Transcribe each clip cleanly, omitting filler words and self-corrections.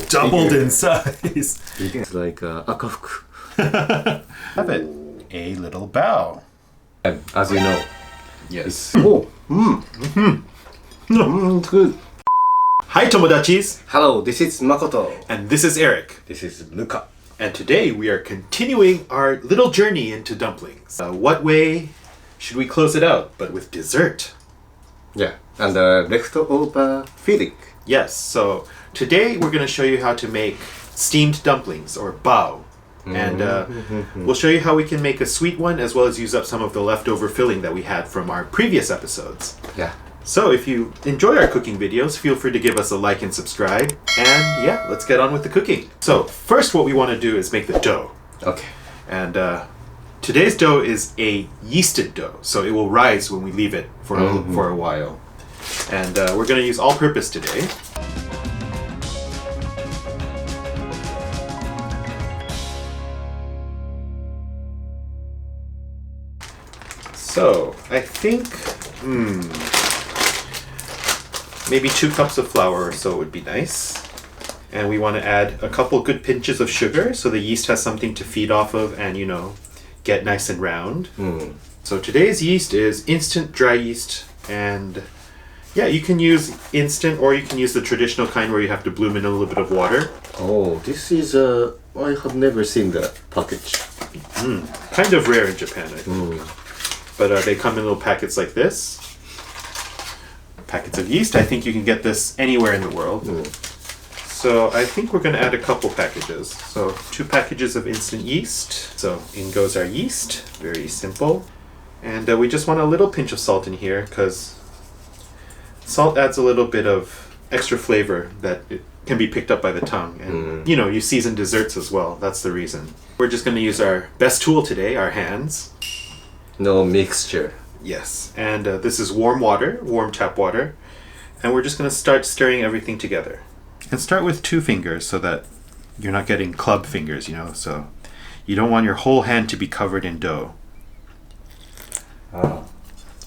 doubled in size. It's like akafuku. Have it. A little bow. And as you know, Yes. it's good. Hi, Tomodachis. Hello, this is Makoto. And this is Eric. This is Luca. And today we are continuing our little journey into dumplings. What way should we close it out but with dessert? Yeah, and leftover filling. Yes, so today we're going to show you how to make steamed dumplings or bao. And we'll show you how we can make a sweet one as well as use up some of the leftover filling that we had from our previous episodes. Yeah. So if you enjoy our cooking videos, feel free to give us a like and subscribe. And yeah, let's get on with the cooking. So first what we want to do is make the dough. Okay. And today's dough is a yeasted dough, so it will rise when we leave it for a while. And we're going to use all-purpose today. So I think maybe 2 cups of flour or so would be nice. And we want to add a couple good pinches of sugar so the yeast has something to feed off of and, you know, get nice and round. So today's yeast is instant dry yeast, and yeah, you can use instant or you can use the traditional kind where you have to bloom in a little bit of water. Oh, this is I have never seen the package. Kind of rare in Japan, I think. But they come in little packets like this. Packets of yeast. I think you can get this anywhere in the world. So I think we're going to add a couple packages. So 2 packages of instant yeast. So in goes our yeast. Very simple. And we just want a little pinch of salt in here because salt adds a little bit of extra flavor that it can be picked up by the tongue. And you know, you season desserts as well. That's the reason. We're just going to use our best tool today, our hands. No mixture. Yes. And this is warm water, warm tap water. And we're just going to start stirring everything together. And start with 2 fingers so that you're not getting club fingers, you know. So you don't want your whole hand to be covered in dough.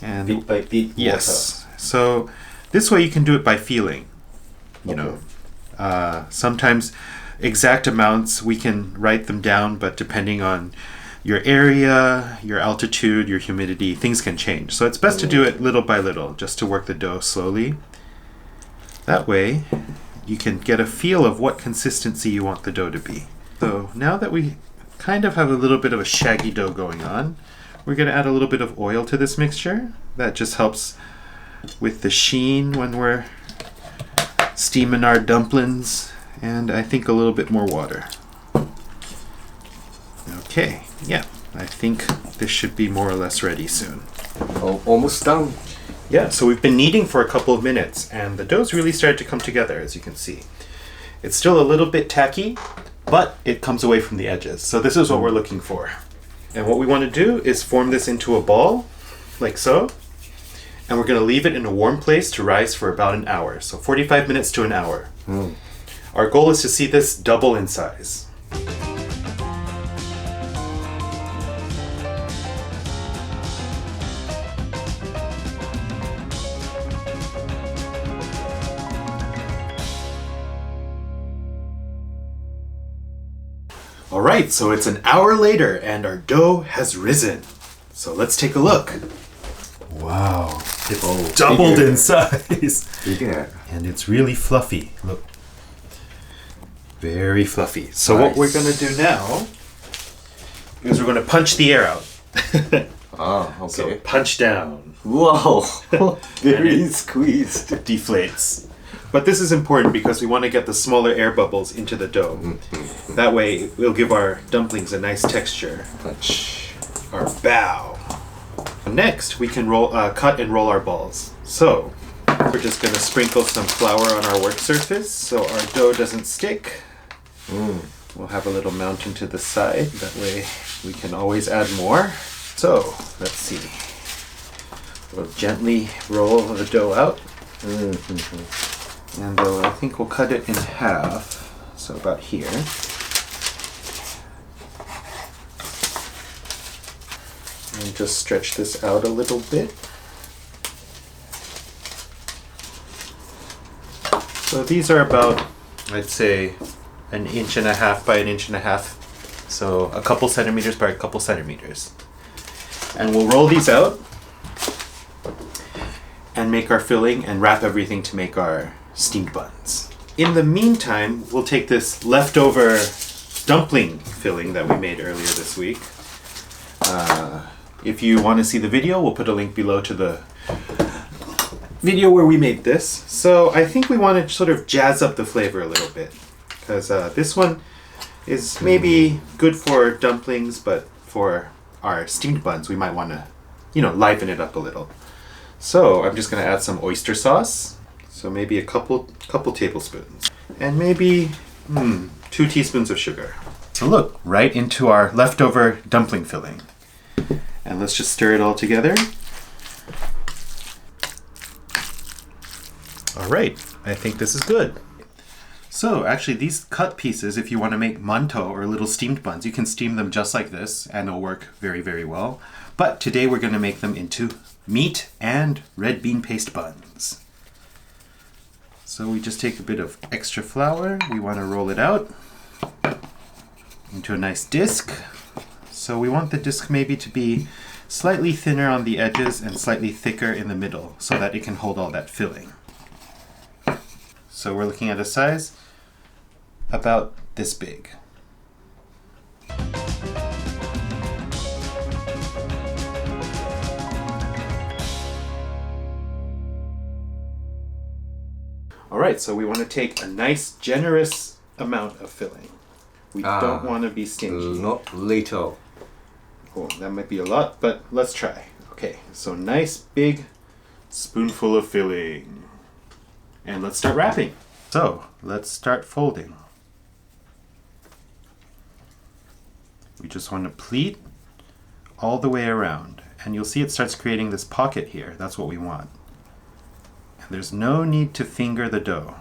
And Bit by bit. yes. So this way you can do it by feeling. You know, sometimes exact amounts we can write them down, but depending on your area, your altitude, your humidity, things can change. So it's best to do it little by little, just to work the dough slowly. That way you can get a feel of what consistency you want the dough to be. So now that we kind of have a little bit of a shaggy dough going on, we're going to add a little bit of oil to this mixture. That just helps with the sheen when we're steaming our dumplings, and I think a little bit more water. Okay, yeah, I think this should be more or less ready soon. Oh, almost done. Yeah, so we've been kneading for a couple of minutes, and the dough's really started to come together, as you can see. It's still a little bit tacky, but it comes away from the edges. So this is what we're looking for. And what we want to do is form this into a ball, like so. And we're going to leave it in a warm place to rise for about an hour. So 45 minutes to an hour. Our goal is to see this double in size. Alright, so it's an hour later and our dough has risen. So let's take a look. Wow. It's doubled in size. And it's really fluffy. Look. Very fluffy. So what we're going to do now is we're going to punch the air out. Okay. So punch down. Wow. Very squeezed. It deflates. But this is important because we want to get the smaller air bubbles into the dough. That way we'll give our dumplings a nice texture. Punch. Our bao. Next, we can cut and roll our balls. So, we're just going to sprinkle some flour on our work surface so our dough doesn't stick. We'll have a little mountain to the side. That way we can always add more. So, let's see. We'll gently roll the dough out. And I think we'll cut it in half. So about here. And just stretch this out a little bit. So these are about I'd say 1.5 by 1.5 inches. So a couple centimeters by a couple centimeters. And we'll roll these out and make our filling and wrap everything to make our steamed buns. In the meantime, we'll take this leftover dumpling filling that we made earlier this week. If you want to see the video, we'll put a link below to the video where we made this. So I think we want to sort of jazz up the flavor a little bit, because this one is maybe good for dumplings, but for our steamed buns we might want to, liven it up a little. So I'm just going to add some oyster sauce, so maybe a couple tablespoons, and maybe 2 teaspoons of sugar. So look, right into our leftover dumpling filling. And let's just stir it all together. All right, I think this is good. So actually these cut pieces, if you want to make manto or little steamed buns, you can steam them just like this and they'll work very, very well. But today we're going to make them into meat and red bean paste buns. So we just take a bit of extra flour. We want to roll it out into a nice disc. So we want the disc maybe to be slightly thinner on the edges and slightly thicker in the middle so that it can hold all that filling. So we're looking at a size about this big. All right, so we want to take a nice generous amount of filling. We don't want to be stingy. Not little. Oh, that might be a lot, but let's try. Okay, so nice big spoonful of filling. And let's start wrapping. So let's start folding. We just want to pleat all the way around. And you'll see it starts creating this pocket here. That's what we want. And there's no need to finger the dough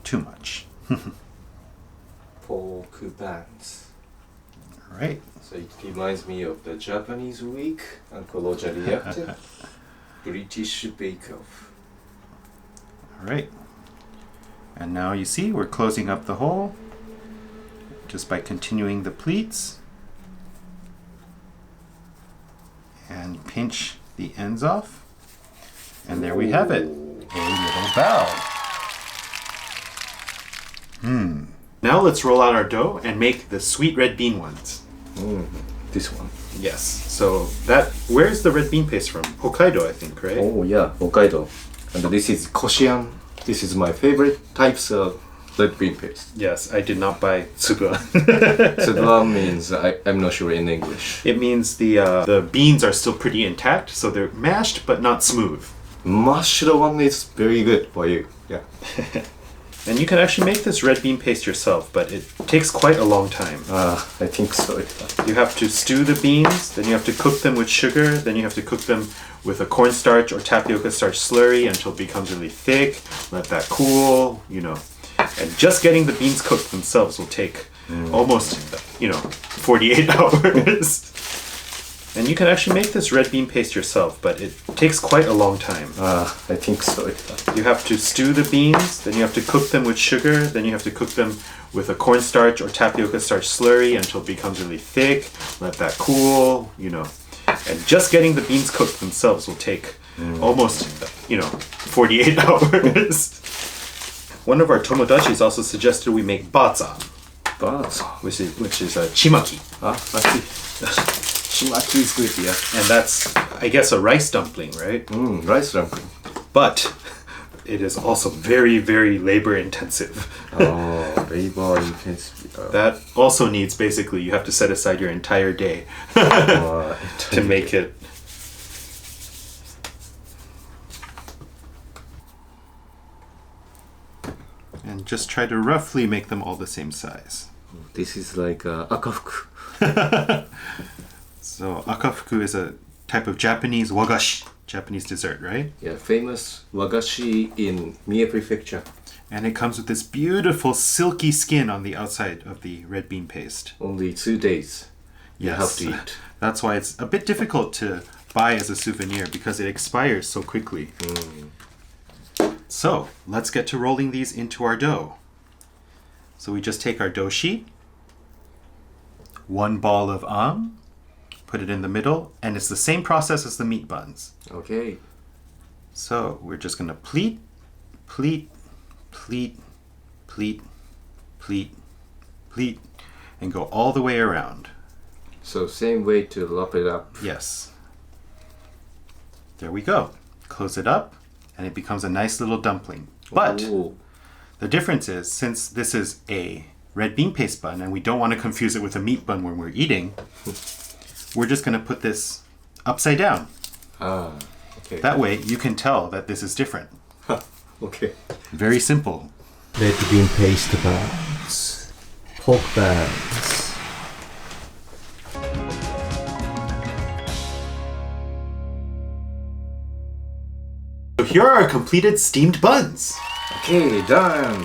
too much. Pork buns. All right. So it reminds me of the Japanese week Uncle Roger reacted. British Bake Off. All right. And now you see we're closing up the hole just by continuing the pleats. And pinch the ends off. And there we have it. A little bell. Now let's roll out our dough and make the sweet red bean ones. This one. Yes. So where's the red bean paste from? Hokkaido, I think, right? Oh yeah, Hokkaido. And this is Koshian. This is my favorite types of red bean paste. Yes, I did not buy tsuga. Tsuga means I'm not sure in English. It means the beans are still pretty intact, so they're mashed but not smooth. Mashed one is very good for you. Yeah. And you can actually make this red bean paste yourself, but it takes quite a long time. I think so. You have to stew the beans, then you have to cook them with sugar, then you have to cook them with a cornstarch or tapioca starch slurry until it becomes really thick. Let that cool, And just getting the beans cooked themselves will take almost, 48 hours. And you can actually make this red bean paste yourself, but it takes quite a long time. I think so. You have to stew the beans, then you have to cook them with sugar, then you have to cook them with a cornstarch or tapioca starch slurry until it becomes really thick. Let that cool, And just getting the beans cooked themselves will take almost, 48 hours. One of our tomodachis also suggested we make batza, which is a chimaki. I see. Chimaki is good, yeah. And that's, I guess, a rice dumpling, right? Rice dumpling. But it is also very, very labor intensive. Labor intensive. That also needs, basically, you have to set aside your entire day to make it. And just try to roughly make them all the same size. This is like akafuku. So akafuku is a type of Japanese wagashi, Japanese dessert, right? Yeah, famous wagashi in Mie Prefecture. And it comes with this beautiful silky skin on the outside of the red bean paste. Only 2 days. You have to eat. That's why it's a bit difficult to buy as a souvenir because it expires so quickly. So let's get to rolling these into our dough. So we just take our dough sheet, 1 ball of put it in the middle, and it's the same process as the meat buns. Okay. So we're just gonna pleat, pleat, pleat, pleat, pleat, pleat, and go all the way around. So same way to lop it up. Yes. There we go. Close it up, and it becomes a nice little dumpling. But Ooh. the difference is, since this is a red bean paste bun, and we don't want to confuse it with a meat bun when we're eating, we're just going to put this upside down. Ah, okay. That way, you can tell that this is different. Okay. Very simple. Red bean paste buns. Pork buns. So here are our completed steamed buns. Okay, done.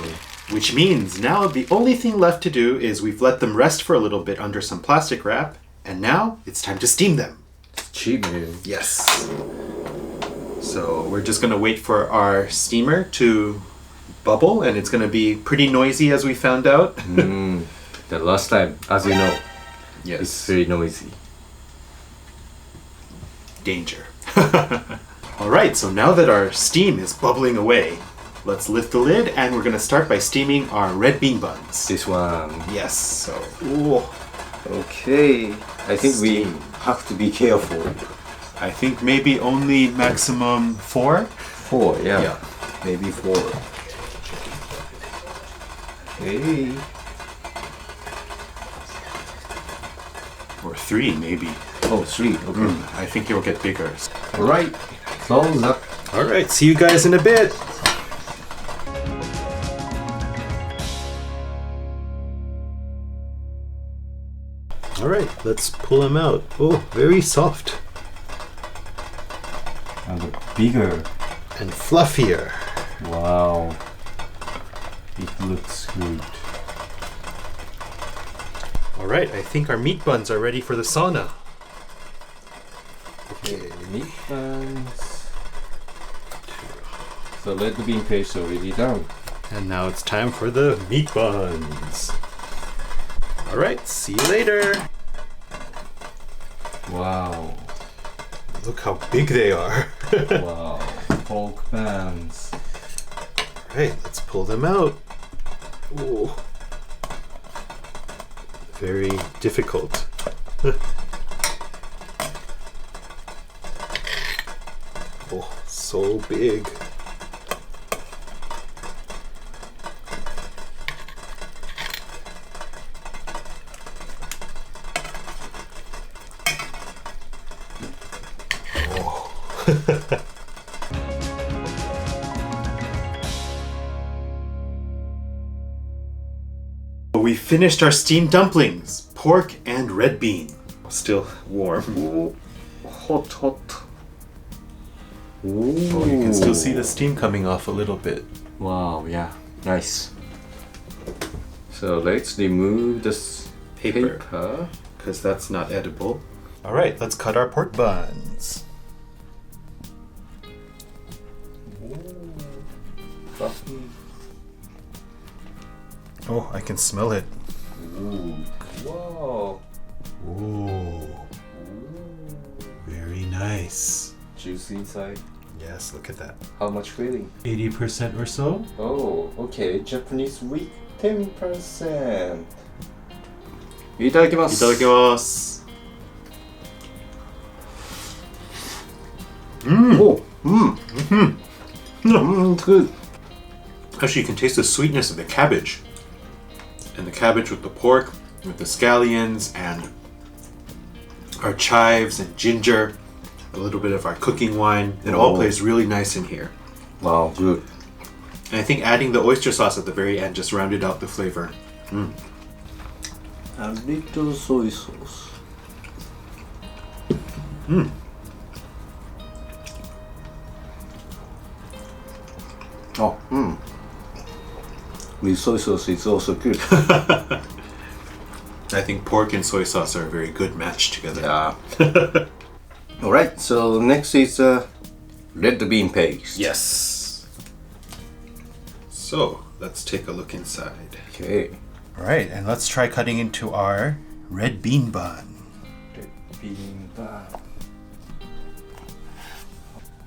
Which means now the only thing left to do is we've let them rest for a little bit under some plastic wrap, and now it's time to steam them. Steaming. Yes. So we're just gonna wait for our steamer to bubble, and it's gonna be pretty noisy as we found out. The last time, as you know, Yes. it's very noisy. Danger. All right, so now that our steam is bubbling away, let's lift the lid, and we're gonna start by steaming our red bean buns. This one. Yes, so, ooh, Okay. I think we Steam. have to be careful. I think maybe only maximum 4. 4, yeah. Yeah. Maybe 4. Hey. Or 3, maybe. Oh, 3. Okay. I think it'll get bigger. Alright. Close up. All right, see you guys in a bit. All right, let's pull them out. Oh, very soft And bigger. and fluffier. Wow. It looks good. All right, I think our meat buns are ready for the sauna. Okay, meat buns. So red bean paste already done. And now it's time for the meat buns. All right, see you later. Wow. Look how big they are. Wow. Pork buns. All right, let's pull them out. Ooh. Very difficult. Oh, so big. We finished our steamed dumplings, pork and red bean. Still warm. Ooh. Hot, hot. Ooh. Oh, you can still see the steam coming off a little bit. Wow, yeah. Nice. So let's remove this paper. Because that's not edible. All right, let's cut our pork buns. Fluffy. Oh, I can smell it. Ooh. Wow. Ooh, very nice. Juicy inside. Yes, look at that. How much filling? 80% or so. Oh, okay. Japanese wheat 10%. いただきます。いただきます。Oh, good. Actually, you can taste the sweetness of the cabbage. And the cabbage with the pork, with the scallions, and our chives and ginger, a little bit of our cooking wine. It all plays really nice in here. Wow, good. And I think adding the oyster sauce at the very end just rounded out the flavor. A little soy sauce. Oh, with soy sauce, it's also good. I think pork and soy sauce are a very good match together. Yeah. Alright, so next is red bean paste. Yes. So, let's take a look inside. Okay. All right, and let's try cutting into our red bean bun. Red bean bun.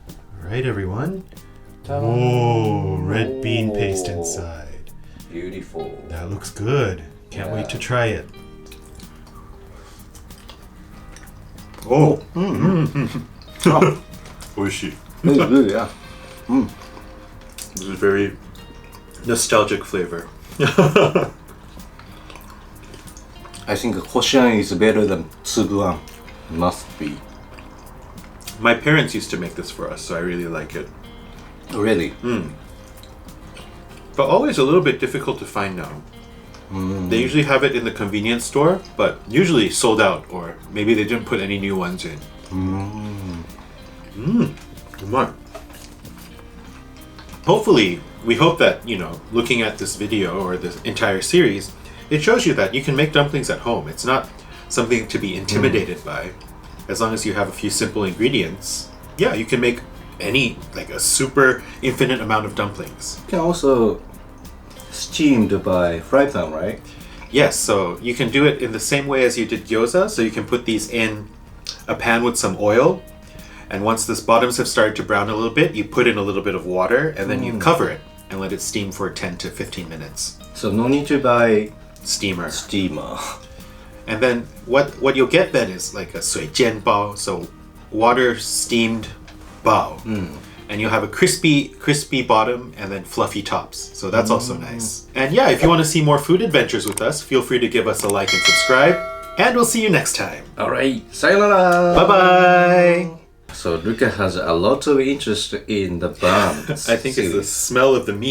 All right, everyone. Ta-da. Whoa, red bean paste inside. Beautiful. That looks good. Can't wait to try it. Oh, oishi. It's good, yeah. This is very nostalgic flavor. I think Koshien is better than Tsubuan. Must be. My parents used to make this for us, so I really like it. Really? But always a little bit difficult to find now. They usually have it in the convenience store, but usually sold out, or maybe they didn't put any new ones in. Hopefully, we hope that, looking at this video or this entire series, it shows you that you can make dumplings at home. It's not something to be intimidated by. As long as you have a few simple ingredients, yeah, you can make a super infinite amount of dumplings. You can also steamed by fry pan, right? Yes, so you can do it in the same way as you did gyoza. So you can put these in a pan with some oil, and once the bottoms have started to brown a little bit, you put in a little bit of water, and then you cover it and let it steam for 10 to 15 minutes. So no need to buy Steamer. And then what you'll get then is like a 水煎包, so water steamed bao. And you'll have a crispy bottom and then fluffy tops. So that's also nice. And yeah, if you want to see more food adventures with us, feel free to give us a like and subscribe. And we'll see you next time. Alright, sayonara! Bye-bye! So Luca has a lot of interest in the bun. I think it's the smell of the meat